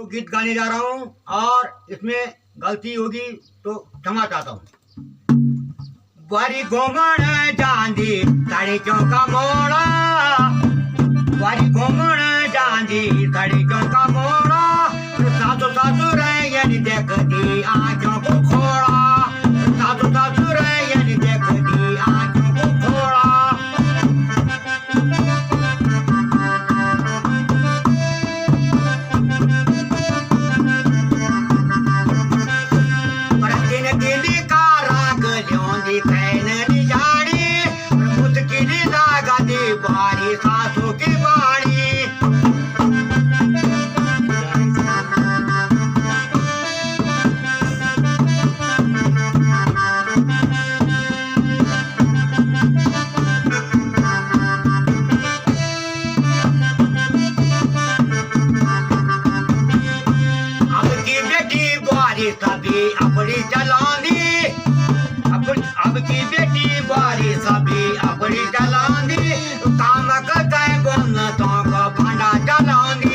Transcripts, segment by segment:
तो गीत गाने जा रहा हूँ और इसमें गलती होगी तो क्षमा चाहता हूँ। वारी घूमण जांदी साड़ी चौका मोड़ा, वारी घूमण जांदी साड़ी चौका मोड़ा, सासु सासु रैयन देखती आँखों को खोड़ा, सासु सासु रैयन देखती आँखों को खोड़ा। बारी सासू की बाड़ी अब की बेटी बारी सभी अपनी चलानी, अब की बेटी बारी सभी अपनी चलानी, काम करते बोल तो को भांडा चलानी।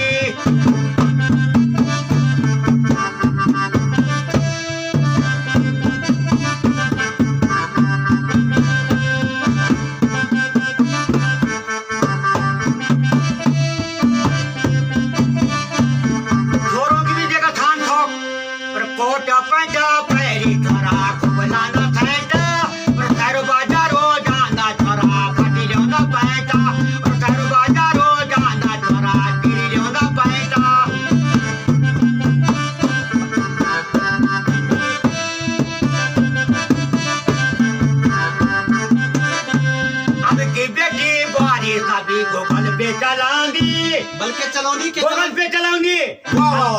छोरों की भी जगह थान ठोक पर कोट पैंटा पैरी थरा खुबलाना फैंटा और खैर बाजारो जाना छोरा फटी जाना पैंटा और खैर बाजारो जाना छोरा गिरी जाना पैंटा। अब की बेटी बारी सभी गूगल पे चलाऊंगी, बल्कि चलौनी के गूगल पे चलाऊंगी। वाह वाह